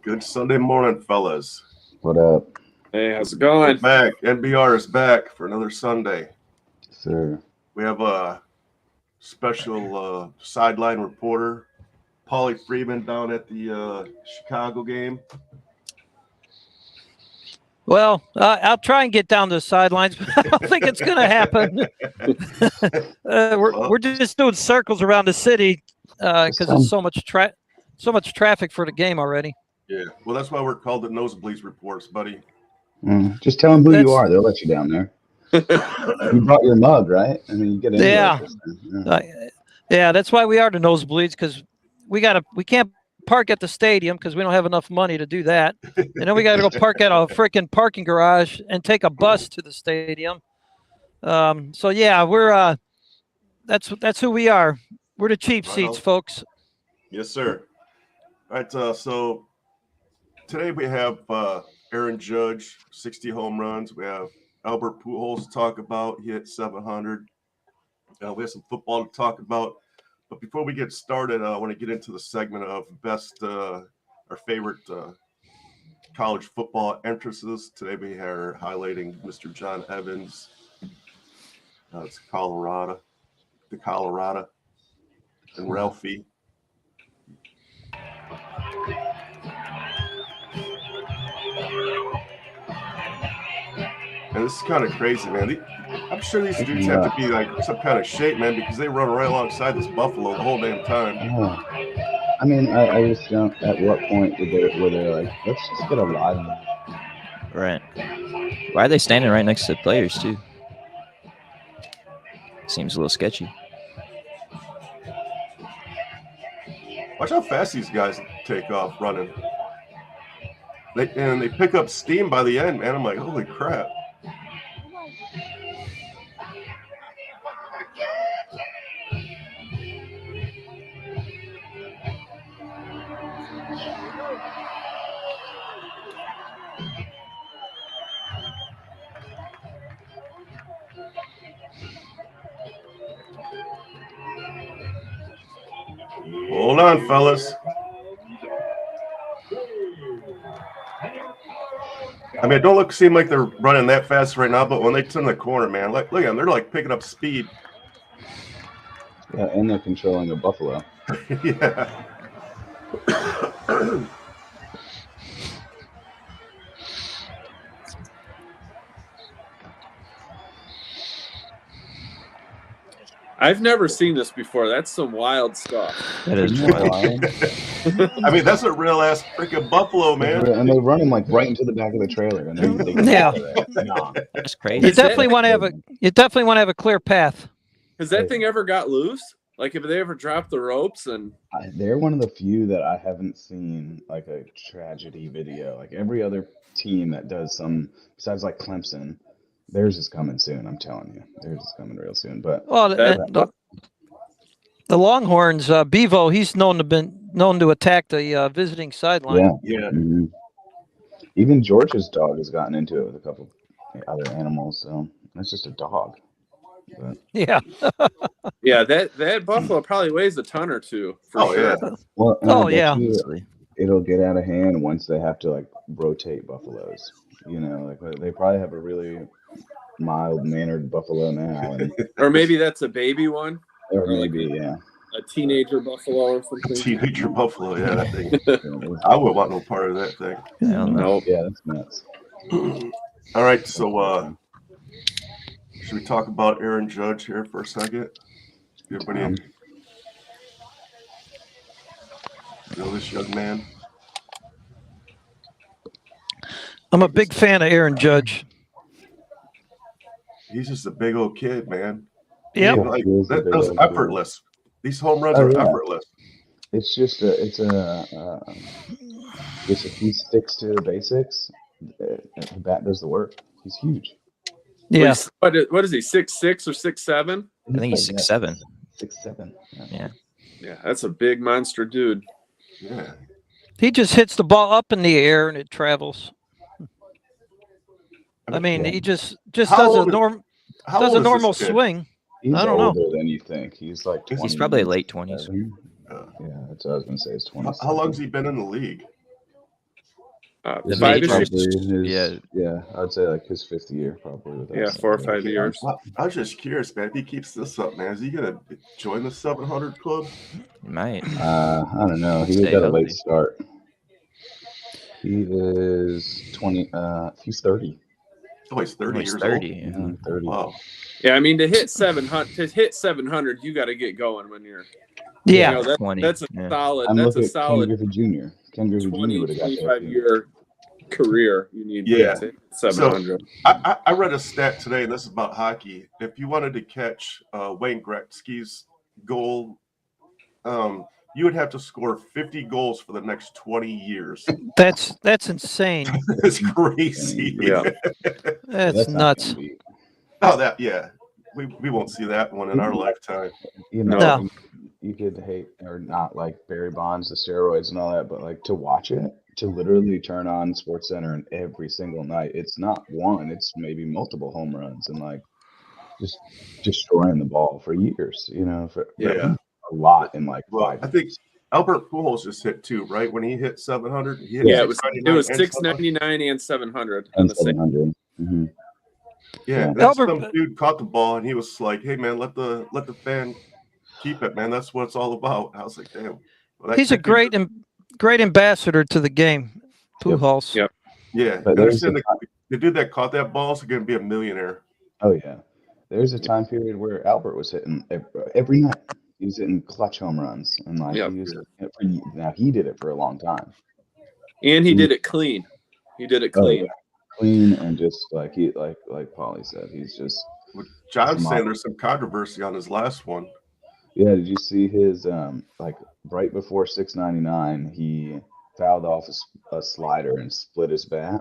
Good Sunday morning, fellas. What up? Hey, how's it going? We're back. NBR is back for another Sunday. Sir. We have a special sideline reporter, Paulie Freeman, down at the Chicago game. Well, I'll try and get down to the sidelines, but I don't think it's going to happen. We're just doing circles around the city because there's so much traffic for the game already. Yeah, well, that's why we're called the Nosebleeds Reports, buddy. Just tell them who you are; they'll let you down there. You brought your mug, right? I mean, you get into yeah, that's why we are the Nosebleeds, because we can't park at the stadium because we don't have enough money to do that, and then we got to go park at a freaking parking garage and take a bus to the stadium. So yeah, we're that's who we are. We're the cheap seats, folks. Yes, sir. All right, so today we have Aaron Judge, 60 home runs. We have Albert Pujols to talk about. He hit 700. We have some football to talk about. But before we get started, I want to get into the segment of best, our favorite college football entrances. Today we are highlighting Mr. John Evans. It's Colorado, and Ralphie. And this is kind of crazy, man. I'm sure these dudes have to be like some kind of shape, man, because they run right alongside this buffalo the whole damn time. I mean, I just don't. At what point were they like, let's just get a lot of them? Right. Why are they standing right next to the players too? Seems a little sketchy. Watch how fast these guys take off running. They pick up steam by the end, man. I'm like, holy crap. Hold on, fellas. I mean, it don't seem like they're running that fast right now, but when they turn the corner, man, look at them. They're like picking up speed. Yeah, and they're controlling a buffalo. Yeah. I've never seen this before. That's some wild stuff. That is wild. I mean, that's a real ass freaking buffalo, man. And they run them like right into the back of the trailer, and they That's crazy. You definitely want to have a clear path. Has that thing ever got loose? Like, if they ever dropped the ropes? And they're one of the few that I haven't seen like a tragedy video. Like every other team that does some, besides like Clemson. Theirs is coming soon, I'm telling you. Theirs is coming real soon. But the Longhorns, Bevo, he's known to attack the visiting sideline. Yeah. Mm-hmm. Even George's dog has gotten into it with a couple other animals, so that's just a dog. But. Yeah. Yeah, that buffalo probably weighs a ton or two. For sure. Yeah. Well, yeah. It'll get out of hand once they have to like rotate buffaloes. You know, like they probably have a really mild-mannered buffalo now, or maybe that's a baby one, or maybe a teenager buffalo or something. Teenager buffalo, yeah. That thing. I wouldn't want no part of that thing. No, yeah, that's nuts. All right, so should we talk about Aaron Judge here for a second? Everybody know this young man? I'm a big fan of Aaron Judge. He's just a big old kid, man. Yeah, like, that was effortless. These home runs are effortless. It's just if he sticks to the basics, the bat does the work. He's huge. Yeah. What is he? 6'6" or 6'7"? I think he's 6'7". 6'7". Yeah. Yeah, that's a big monster dude. Yeah. He just hits the ball up in the air and it travels. I mean, he just does a normal swing. He's I don't know. older than you think. He's like 20. He's probably late 20s. Yeah, that's what I was gonna say. He's 20. How long's he been in the league? The 5 major- years. Yeah, I'd say like his 5th year probably. With Yeah, us. 4 or 5 years. I was just curious, man. If he keeps this up, man, is he gonna join the 700 club? You might. I don't know. He Stay got a healthy. late start. He is 20. He's 30. Oh, he's 30 Oh, he's years 30. old. Yeah. 30. Wow. Yeah, I mean to hit 700, you got to get going when you're. Yeah. You know, 20. that's a Yeah. solid. I'm That's looking a at Ken solid Griffey Jr. Ken Griffey Jr. 20, would have got 25 there. year career. You need Yeah. to hit 700. I read a stat today, and this is about hockey. If you wanted to catch Wayne Gretzky's goal, you would have to score 50 goals for the next 20 years. That's insane. It's crazy. Yeah. That's not nuts. gonna be- Oh, yeah. We won't see that one in our lifetime. You know, No. you could hate or not like Barry Bonds, the steroids and all that, but like to watch it, to literally turn on SportsCenter and every single night, it's not one, it's maybe multiple home runs and like just destroying the ball for years, you know, Yeah. a lot in like Well, 5 I think years. Albert Pujols just hit 2, right? When he hit 700, he hit Yeah, it was 699 699 and 700 on And the same. 700. Mm-hmm. Yeah, Yeah. then Albert- some dude caught the ball and he was like, "Hey man, let the fan keep it, man. That's what it's all about." I was like, "Damn." Well, He's a great ambassador to the game, Pujols. Yep. Yeah, But I there's understand the dude that caught that ball is going to be a millionaire. Oh yeah, there's a time period where Albert was hitting every night. He was hitting clutch home runs, and like Yeah. he was now he did it for a long time, And he did it clean. He did it Oh, clean. yeah. Clean and just like Paulie said, he's just John's saying there's some controversy on his last one. yeah. Did you see his like right before 699, he fouled off a slider and split his bat.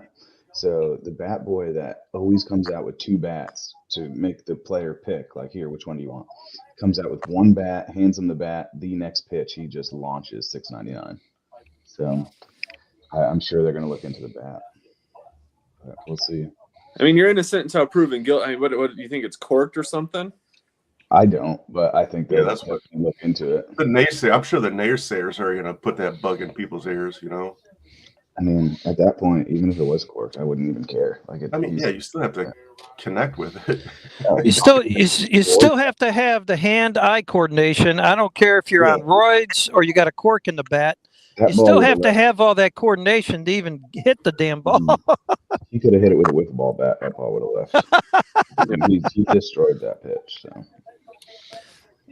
So the bat boy that always comes out with 2 bats to make the player pick, like here, which one do you want? Comes out with 1 bat, hands him the bat. The next pitch, he just launches 699. So I'm sure they're going to look into the bat. But we'll see. I mean, you're innocent until proven guilty. I mean, what do you think? It's corked or something? I don't, but I think they'll that's what- look into it. I'm sure the naysayers are going to put that bug in people's ears, you know. I mean, at that point, even if it was corked, I wouldn't even care. Like, You still have to connect with it. You still have to have the hand-eye coordination. I don't care if you're on roids or you got a cork in the bat. You still have to have all that coordination to even hit the damn ball. He could have hit it with a wiffle ball bat. That ball would have left. he destroyed that pitch. So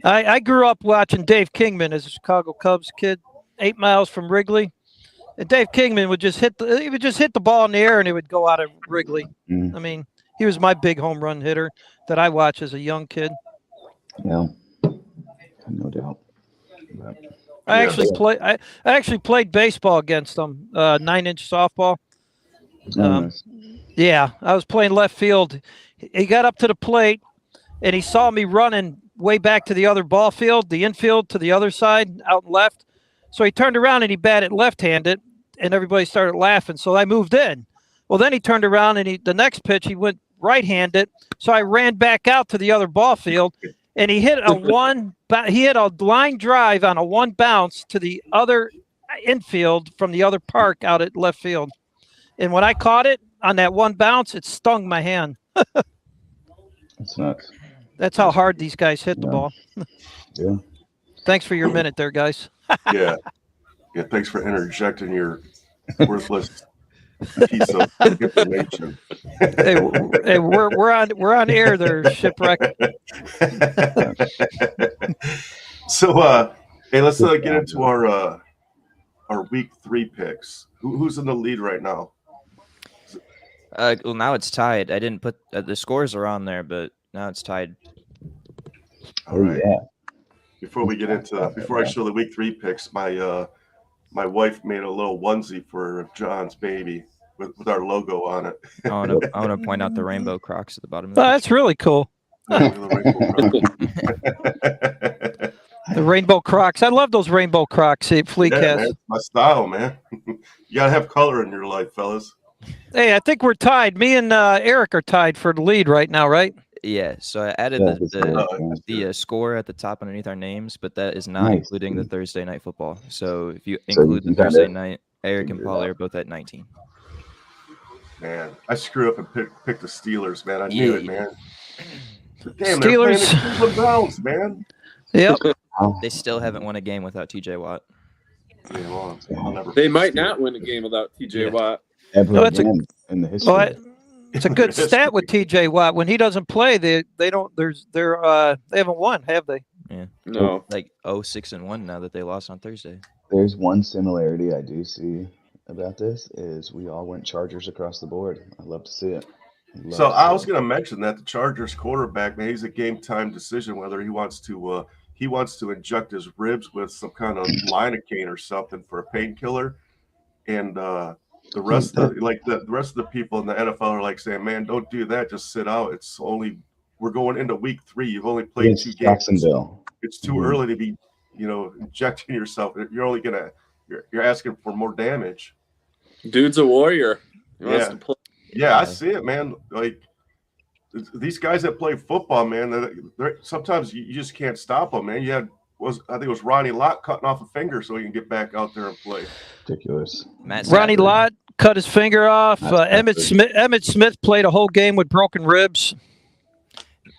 I grew up watching Dave Kingman as a Chicago Cubs kid, 8 miles from Wrigley. And Dave Kingman would just hit the ball in the air and it would go out of Wrigley. Mhm. I mean, he was my big home run hitter that I watched as a young kid. yeah, no doubt. But, I actually played baseball against him, 9-inch softball. nice. Yeah, I was playing left field. He got up to the plate and he saw me running way back to the other ball field, the infield to the other side, out and left. So he turned around and he batted left-handed, and everybody started laughing. So I moved in. Well, then he turned around and the next pitch he went right-handed. So I ran back out to the other ball field, and he hit a line drive on a 1 bounce to the other infield from the other park out at left field. And when I caught it on that 1 bounce, it stung my hand. It's nuts. That's how hard these guys hit the ball. Yeah. Thanks for your minute there, guys. Yeah. Thanks for interjecting your worthless piece of information. Hey, we're on air there, shipwreck. So, hey, let's get into our week 3 picks. Who's in the lead right now? Well, now it's tied. I didn't put the scores are on there, but now it's tied. All right. Yeah. Before I show the week 3 picks, my wife made a little onesie for John's baby with our logo on it. I want to point out the rainbow Crocs at the bottom of Oh, the that's really cool. The Rainbow Crocs. I love those Rainbow Crocs. Fleek man, has. it's my style, man. You gotta have color in your life, fellas. Hey, I think we're tied. Me and Eric are tied for the lead right now, right? Yeah, so I added the score at the top underneath our names, but that is not including the Thursday night football. So if you include the Thursday night, Eric and Paulie are both at 19. Man, I screwed up and picked the Steelers, man. I knew it, man. Damn, they're playing the Steelers. Cleveland Browns, man. Yep. They still haven't won a game without TJ Watt. Yeah, well, I'll never They might steal not it. win a game without TJ Yeah. Watt. Ever No, it's a- again in the history. Well, it's a good stat with TJ Watt. When he doesn't play, they don't. They haven't won, have they? No. Like 6-1 now that they lost on Thursday. There's one similarity I do see about this is we all went Chargers across the board. I love to see it. So I was going to mention that the Chargers quarterback, man, he's a game time decision whether he wants to inject his ribs with some kind of lidocaine or something for a painkiller, and the rest of the people in the NFL are like saying, man, don't do that, just sit out. We're going into week 3. You've only played 2 games. Jacksonville. It's too early to be, injecting yourself. You're asking for more damage. Dude's a warrior. He wants to play. Yeah, I see it, man. Like these guys that play football, man, sometimes you just can't stop them, man. I think it was Ronnie Lott cutting off a finger so he can get back out there and play. Ridiculous. Ronnie Lott cut his finger off. Emmett Smith played a whole game with broken ribs.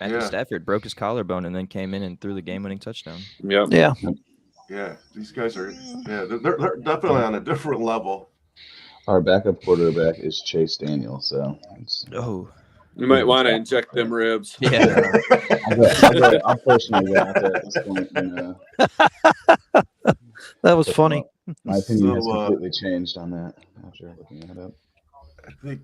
Matthew Stafford broke his collarbone and then came in and threw the game-winning touchdown. Yep. Yeah. Yeah, these guys are. Yeah, they're definitely on a different level. Our backup quarterback is Chase Daniel, so You might want to inject them ribs. Yeah. I'll personally go out there at this point. That was funny. My opinion has completely changed on that after looking it up. I think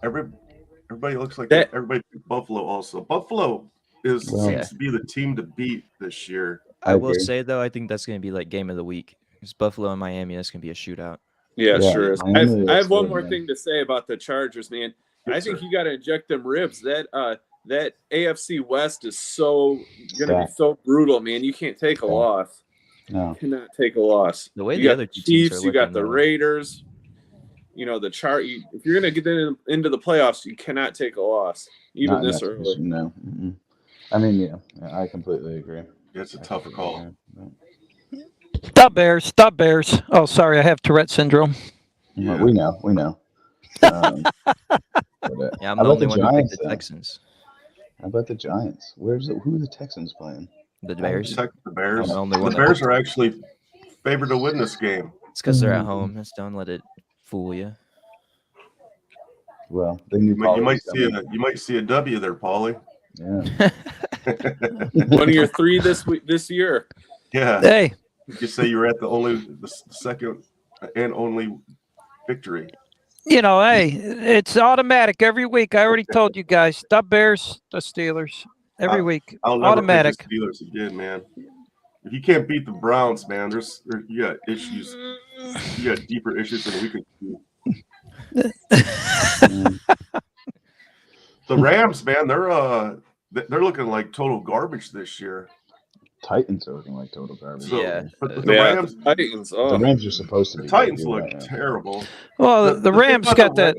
everybody looks like that. Everybody picked Buffalo also. Buffalo seems to be the team to beat this year. I will say, though, I think that's going to be like game of the week. It's Buffalo and Miami. That's going to be a shootout. Yeah, sure is. I have one more man. thing to say about the Chargers, man. I think you got to inject them ribs. That AFC West is going to be so brutal, man. You can't take a loss. No. You cannot take a loss. The way you the got other the two teams Chiefs, are you got looking, the though. Raiders. If you're going to get into the playoffs, you cannot take a loss, even this early. No. Mm-mm. I mean, yeah, I completely agree. It's a tougher call. Stop Bears. Oh, sorry, I have Tourette syndrome. Yeah. We know. Yeah, I'm the only one who picked the though? Texans. How about the Giants? Who are the Texans playing? The Bears. The Bears. I'm the only one The Bears are actually favored to win this game. It's because they're at home. Just don't let it fool you. Well, they knew You might see a W there, Paulie. Yeah. One of your 3 this year. Yeah. Hey, You say you were at the second and only victory. hey, it's automatic every week. I already told you guys. Stop Bears, the Steelers. Every week. I'll never Automatic. pick the Steelers again, man. If you can't beat the Browns, man, you got issues. You got deeper issues than we could do. The Rams, man, they're looking like total garbage this year. Titans are looking like total garbage. Yeah. But the Rams, Rams, The Rams are supposed to be. the Titans good, look right now. terrible. Well, the Rams got that.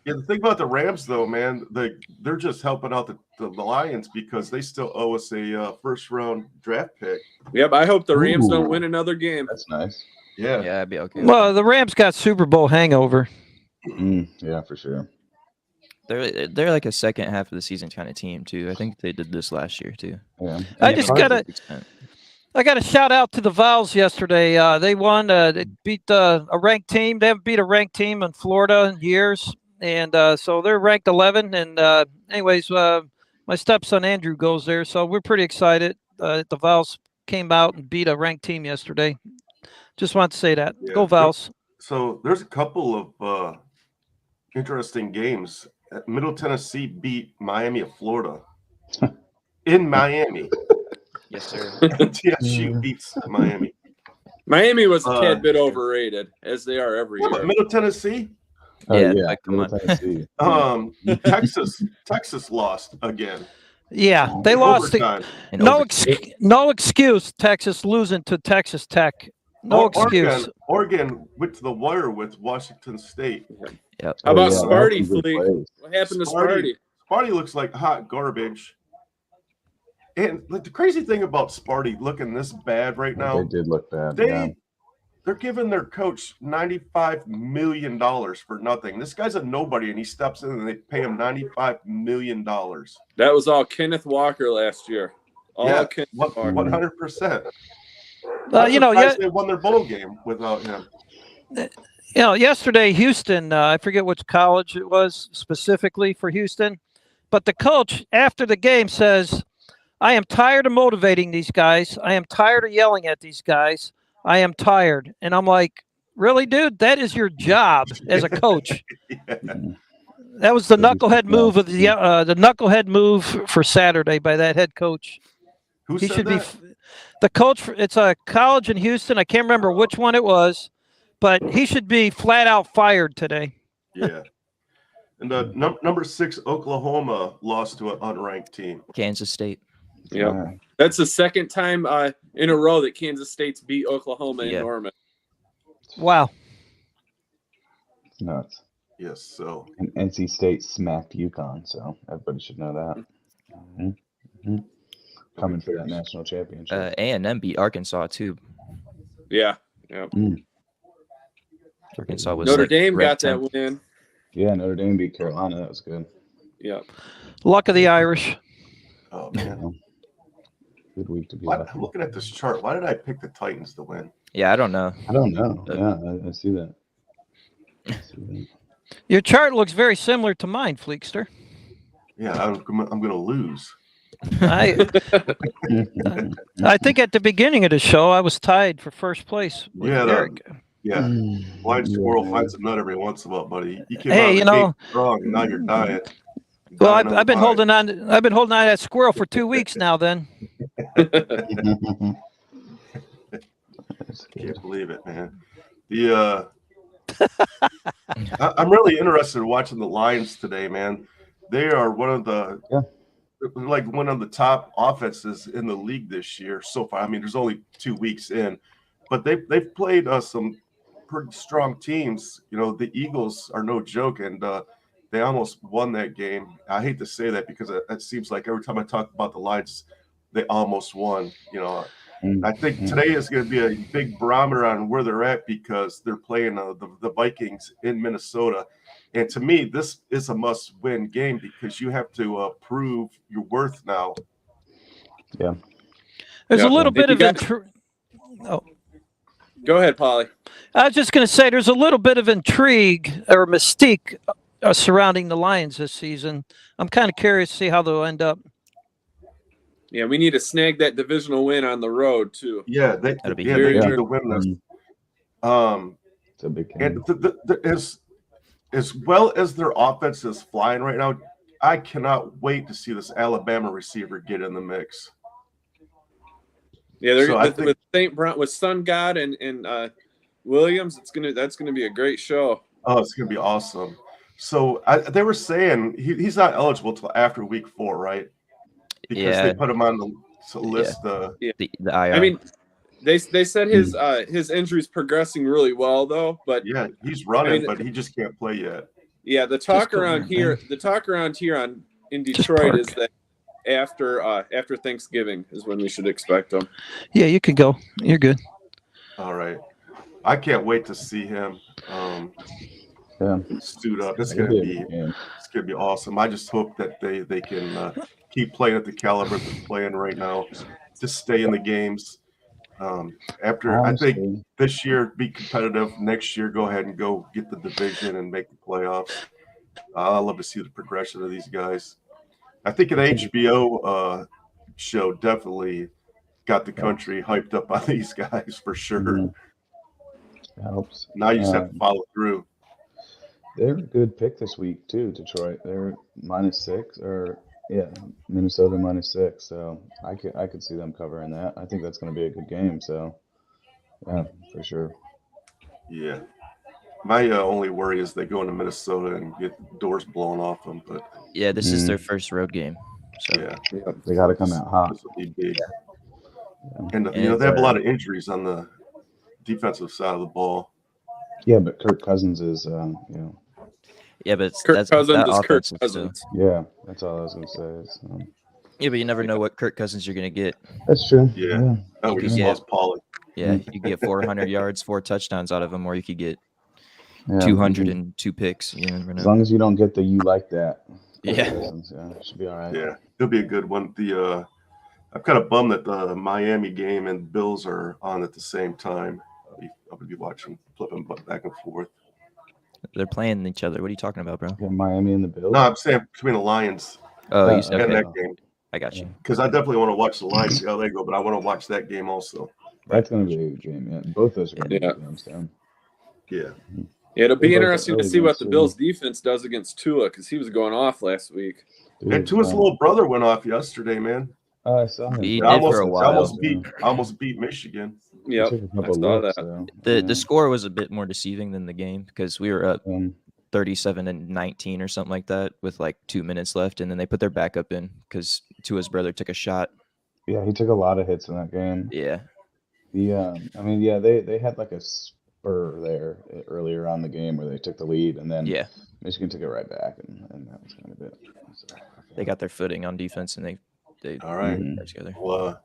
Yeah, the thing about the Rams, though, man, they're just helping out the Lions because they still owe us a first-round draft pick. Yep, I hope the Rams don't Ooh. win another game. That's nice. Yeah. Yeah, I'd be okay. Well, the Rams got Super Bowl hangover. Yeah, for sure. They're like a second half of the season kind of team too. I think they did this last year too. Yeah. I got a shout out to the Vols yesterday. They won. They beat a ranked team. They haven't beat a ranked team in Florida in years, and so they're ranked 11. And anyways, my stepson Andrew goes there, so we're pretty excited. The Vols came out and beat a ranked team yesterday. Just want to say that. Yeah. Go Vols. So there's a couple of interesting games. Middle Tennessee beat Miami of Florida in Miami. Yes, sir. TSU beats Miami. Miami was a tad bit overrated, as they are every Yeah, year. but Middle Tennessee. Yeah, like, come on. Tennessee. Texas lost again. Yeah, they lost. Overtime. No excuse. Texas losing to Texas Tech. No excuse. Oregon went to the wire with Washington State. Yep. How about yeah, Sparty, that's some good Fleet? plays. What happened to Sparty? Sparty looks like hot garbage. And like the crazy thing about Sparty looking this bad right now, They did look bad. they yeah. they're giving their coach $95 million for nothing. This guy's a nobody, and he steps in and they pay him $95 million. That was all Kenneth Walker last year. All Kenneth Walker. 100%. You know, they won their bowl game without him. You know, yesterday, Houston, I forget which college it was specifically for Houston, but the coach after the game says, I am tired of motivating these guys. I am tired of yelling at these guys. I am tired. And I'm like, really, dude? That is your job as a coach. Yeah. That was the knucklehead move of the knucklehead move for Saturday by that head coach. Who He said should that? be the coach. It's a college in Houston. I can't remember which one it was, but he should be flat out fired today. Yeah. And number 6 Oklahoma lost to an unranked team. Kansas State. Yeah, that's the second time in a row that Kansas State's beat Oklahoma in Norman. Wow. It's nuts. Yes, so. And NC State smacked UConn, so everybody should know that. Mm-hmm. Coming for that national championship. A&M beat Arkansas too. Yeah. Arkansas was Notre like Dame got that 10th. win. Yeah, Notre Dame beat Carolina. That was good. Yeah. Luck of the Irish. Oh, man. Good week to be I'm looking at this chart. Why did I pick the Titans to win? Yeah, I don't know. I don't know. Yeah, I see that. Your chart looks very similar to mine, Fleekster. Yeah, I'm going to lose. I think at the beginning of the show, I was tied for first place with Eric. Yeah. Blind squirrel finds a nut every once in a while, buddy. You came Hey, out you know, strong, and now you're dying. Well, I've been holding on. I've been holding on to that squirrel for 2 weeks now. Then can't believe it, man. I'm really interested in watching the Lions today, man. They are one of the top offenses in the league this year so far. I mean, there's only 2 weeks in, but they've played some pretty strong teams. You know, the Eagles are no joke, and they almost won that game. I hate to say that because it seems like every time I talk about the Lions, they almost won. You know, I think today is going to be a big barometer on where they're at because they're playing the Vikings in Minnesota. And to me, this is a must-win game because you have to prove your worth now. Yeah. There's a little bit of Go ahead, Polly. I was just going to say there's a little bit of intrigue or mystique surrounding the Lions this season. I'm kind of curious to see how they'll end up. Yeah, we need to snag that divisional win on the road too. Yeah, they need to win this. It's a big game. And as well as their offense is flying right now, I cannot wait to see this Alabama receiver get in the mix. Yeah, with St. Brown, with Sun God and Williams, that's gonna be a great show. Oh, it's gonna be awesome. So they were saying he's not eligible till after week 4, right? Because they put him on the list. The IR. I mean, they said his injury's progressing really well though, but yeah, he's running, but he just can't play yet. Yeah, the talk around here in Detroit is that after Thanksgiving is when we should expect him. Yeah, you can go. You're good. All right, I can't wait to see him. Suit up. It's gonna be awesome. I just hope that they can keep playing at the caliber they're playing right now. Just stay in the games. I think this year be competitive. Next year, go ahead and go get the division and make the playoffs. I love to see the progression of these guys. I think an HBO show definitely got the country hyped up on these guys for sure. Helps. Now you just have to follow through. They're a good pick this week too, Detroit. They're -6 Minnesota -6. So I could see them covering that. I think that's going to be a good game. So yeah, for sure. Yeah. My only worry is they go into Minnesota and get doors blown off them. But yeah, this is their first road game. So yeah, they got to come out hot. This will be big. Yeah. And they have a lot of injuries on the defensive side of the ball. Yeah, but Kirk Cousins is Yeah, but Kirk Cousins is Kirk Cousins. Yeah, that's all I was going to say. Yeah, but you never know what Kirk Cousins you're gonna get. That's true. Yeah. Oh, we You just could lost Pollard. Yeah, you could get 400 yards, 4 touchdowns out of him, or you could get Yeah. 202 picks. You never As know. long as you don't get the you like that. Yeah. It should be all right. Yeah, it'll be a good one. I'm kind of bummed that the Miami game and Bills are on at the same time. I'll be watching, flipping back and forth. They're playing each other. What are you talking about, bro? Yeah, Miami and the Bills. No, I'm saying between the Lions Oh, you said and okay. that game, I got you. because I definitely want to watch the Lions see how they go, but I want to watch that game also. That's going to be a good game. Yeah, both those are going to be Yeah. good games. Down. Yeah. Yeah, it'll be They're both interesting to early see what games, the too. Bills defense does against Tua because he was going off last week. Dude, And Tua's little brother went off yesterday, man. I saw him. He They did almost, for a they while. almost beat Michigan. He Yep, took a I couple saw looks, that. so, The score was a bit more deceiving than the game because we were up yeah. 37-19 or something like that with like 2 minutes left, and then they put their backup in because Tua's brother took a shot. Yeah, he took a lot of hits in that game. Yeah, They had like a spur there earlier on the game where they took the lead, and then yeah, Michigan took it right back, and that was kind of it. So, they got their footing on defense and they All right. Mhm. got together. Well,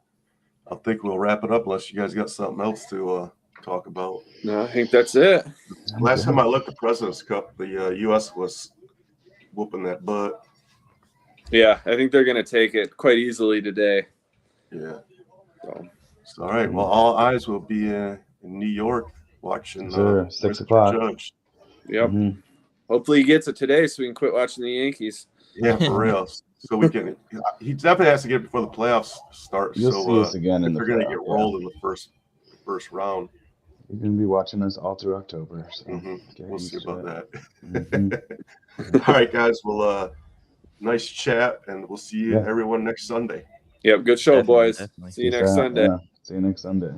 I think we'll wrap it up unless you guys got something else to talk about. No, I think that's it. Last time I looked, the President's Cup, the U.S. was whooping that butt. Yeah, I think they're going to take it quite easily today. Yeah. So, All right. Well, all eyes will be in New York watching Sure, 6 Mr. o'clock. Judge. yep. Mhm. Hopefully he gets it today so we can quit watching the Yankees. Yeah, for real. So we can. He definitely has to get it before the playoffs start. You'll so see us again in if the they're going to get playoff, yeah. rolled in the first round, You're going to be watching us all through October. So get we'll see used to about it. that. Mhm. All right, guys. Well, nice chat, and we'll see you Yeah. everyone next Sunday. Yep, good show, Definitely, boys. definitely. See you Peace next out. Sunday. Yeah. See you next Sunday.